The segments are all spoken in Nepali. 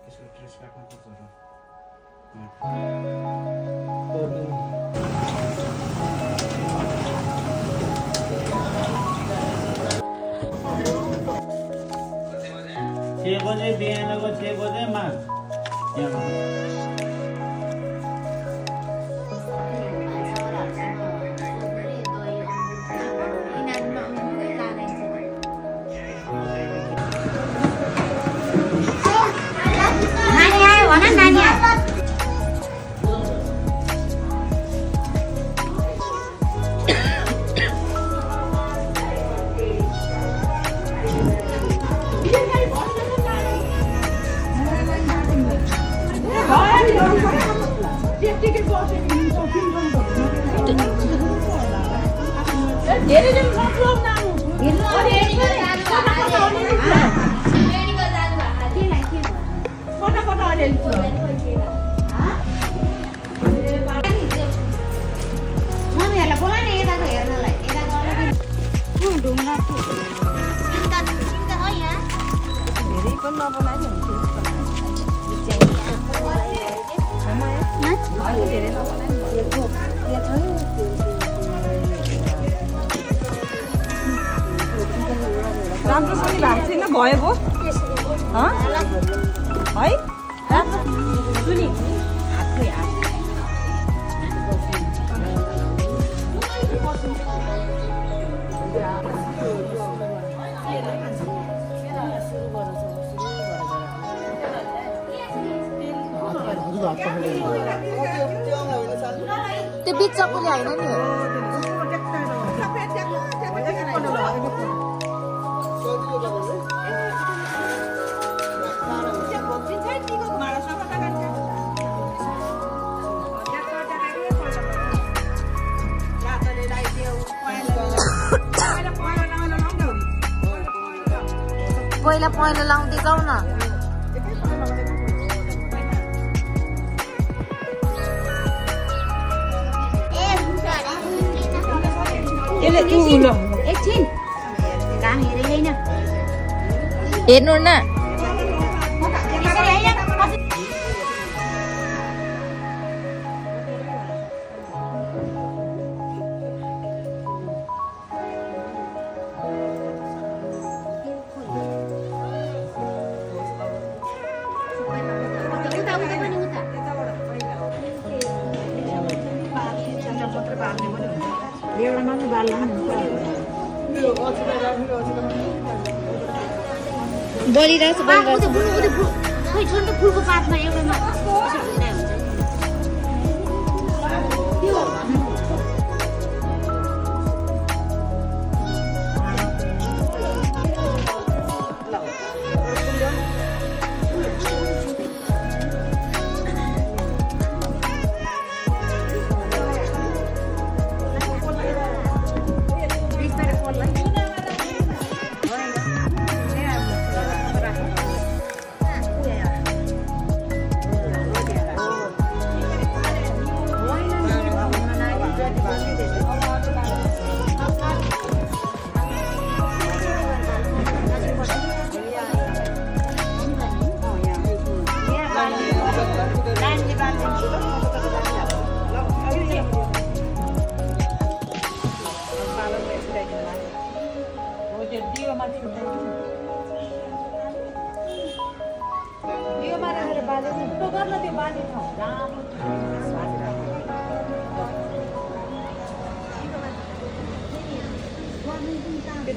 त्यसको ट्रेस काट्नु पर्छ र बजे बिहानको 6 बजेमा राम्रोसँग भएको छैन भयो भो है सुनि त्यो बिच चक्कुले हैन नि पहिला पहिला लाउँदै जाऊ न एकछिन काम हेरे हैन हेर्नु न बोलिरहेछ खोइ छोड्नु फुलको पातमा एउटामा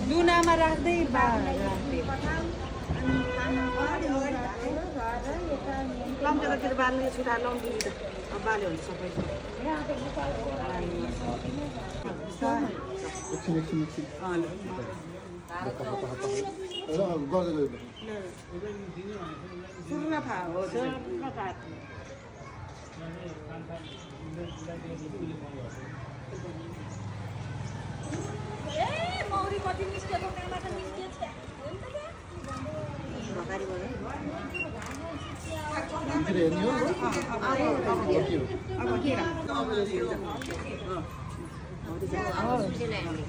दुनामा राख्दै लम्चेतिर बाल्ने छुटा लम्ची बाल्यो भने सबै मौरी कति निस्केको त्यहाँबाट निस्किएछ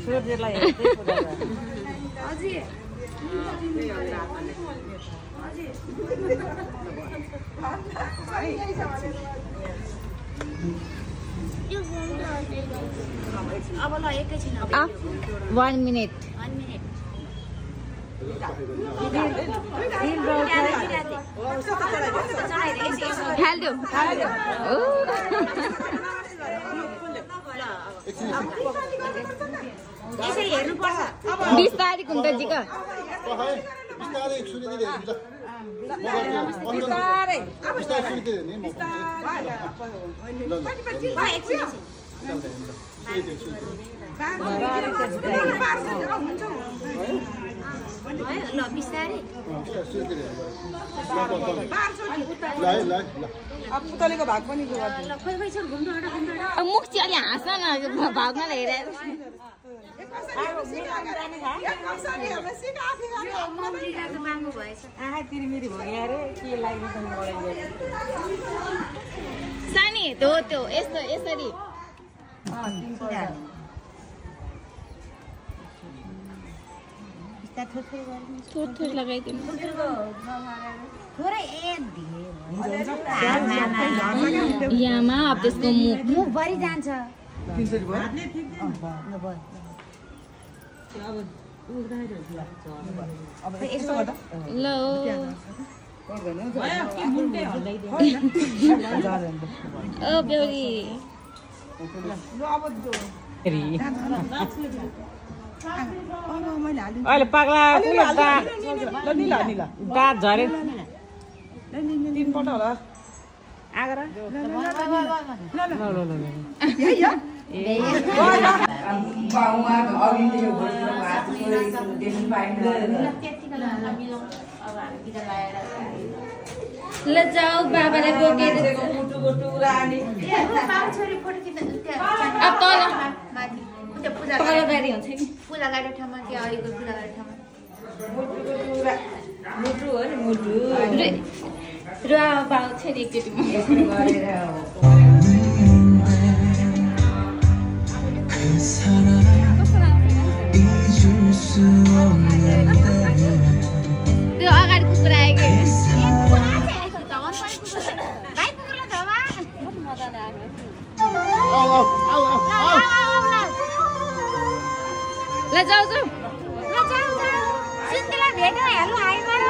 सूर्यलाई अब ल एकैछिन 1 मिनट हाल्दो यसरी हेर्नुपर्छ 20 तारिक हुन्छ जिका बिस्तारै सुनिदिँदै हुन्छ बिस्तारै सुनिदिँदै नि म ल बिस्तारै पुतलीको भाग पनि ल खोइ खोइ छ घुम्नु मुख चाहिँ अलि हाँस्न न भागमा हेरेर माग्नु भएछ सानी हो त्यो यस्तो यसरी थोर लगाइदिनु थोरै यामा अब त्यसको मुख भरि जान्छ ल ओ बेहुली अहिले पाग्ला दाँत झरे 3 पल्ट होला आगर ल जाऊ बाबालाई बोकेर अब तल तल गाडी हुन्छ नि पूजा गरेको ठाउँमा त्यो अहिलेको पूजा गरेको ठाउँमा र बाउ छोरी एकचोटि त्यो अगाडि कुकुर आयो कि ल जाऊ जाऊ सुन्तला भेट्यो हेर्नु आइमारो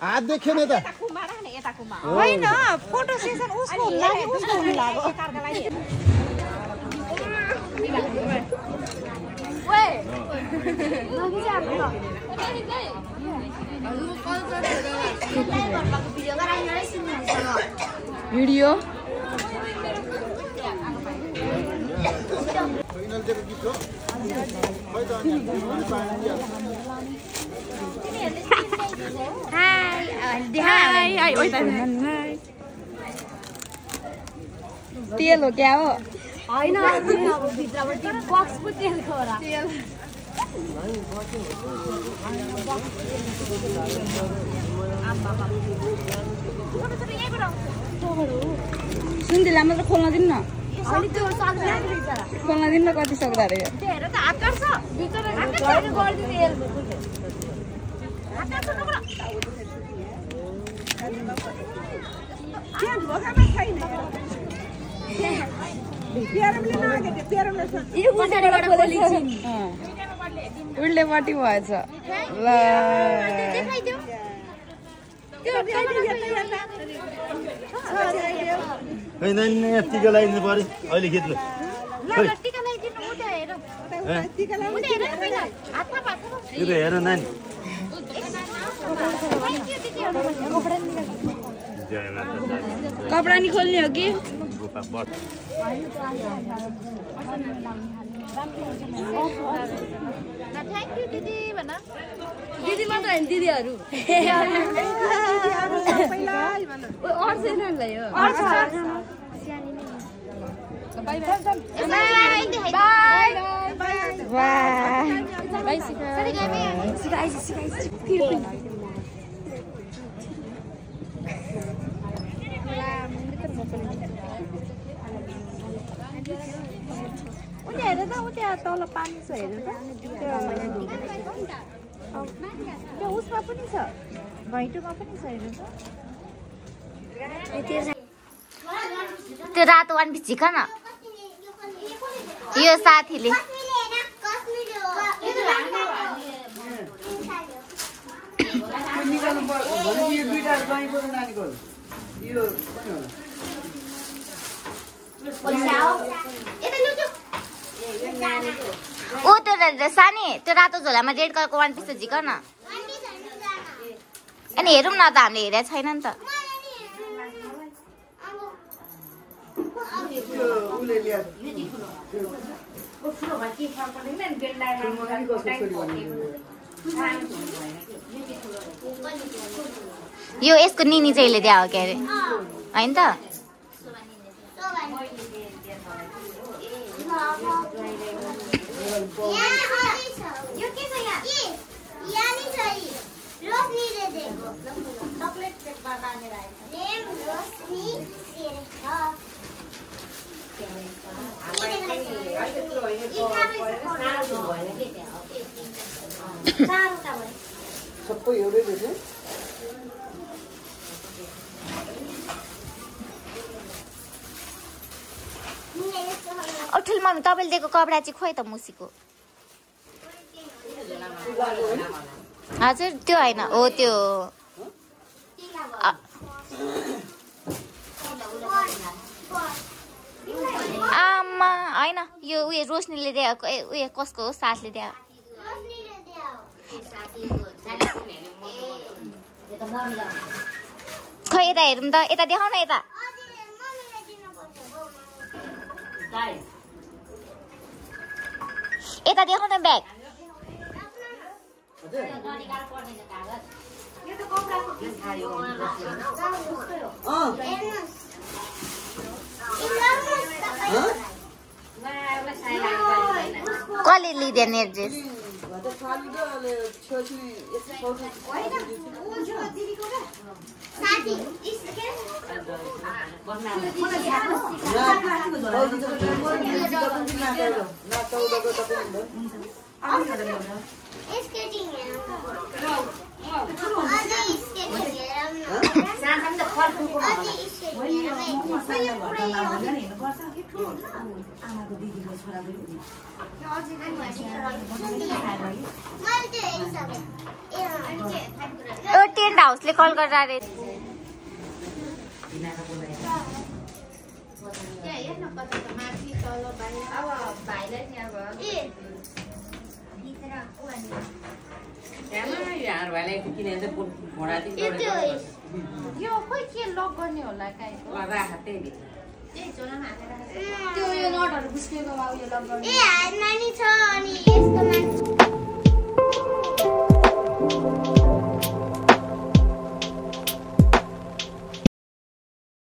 हात देखेन त होइन फोटो सेसन उसको लागि उसको हुनु लाग्यो भिडियो हाय तेल हो क्या हो होइन भित्रबाट बक्सको तेलको हो र सुन्दिला मात्र खोल्न दिनु न खोल्न दिनु न कति सक्दा अरे हेर त हात काट्छ भित्र हात गरिदिनु हेर्नु हात काट्छ उल्टेपट्टि भएछ ल टिका लगाइदिनु पर्यो अहिले खिच्नु यो त हेर नानी कपडा नि खोल्ने हो कि थ्याङ्क यू दिदी भन दिदी मात्र हैन दिदीहरु अर्सेनलाई हो बाइ बाइ बाइ हेर त उ त्यहाँ तल पानी छ हेर त त्यो उसमा पनि छ भैटोमा पनि छ हेर त त्यो रातो वान पिस झिक न यो साथीले ओ त्यो सानी त्यो रातो झोलामा रेड कलरको वान पिस झिक न अनि हेरौँ न त हामीले हेरेको छैन नि त यो यसको निनी चाहिँ ल्याइदिया हो के अरे हैन त सबै एउटै रहेछ ठुलो मम्मी तपाईँले दिएको कपडा चाहिँ खोइ त मुसीको हजुर त्यो होइन हो त्यो आमा होइन यो उयो रोशनीले दिएको उयो कसको हो साथले दिएको खै यता हेरौँ त यता देखाउ न यता यता देखाउ न ब्याग कसले लिँदैन एड्रेस टेन्ट हाउसले कल गरेर यो खोइ के लक गर्ने होला त्यो यो नटहरु बुस्केको उयो लक गर्ने नानी छ अनि यसको माथि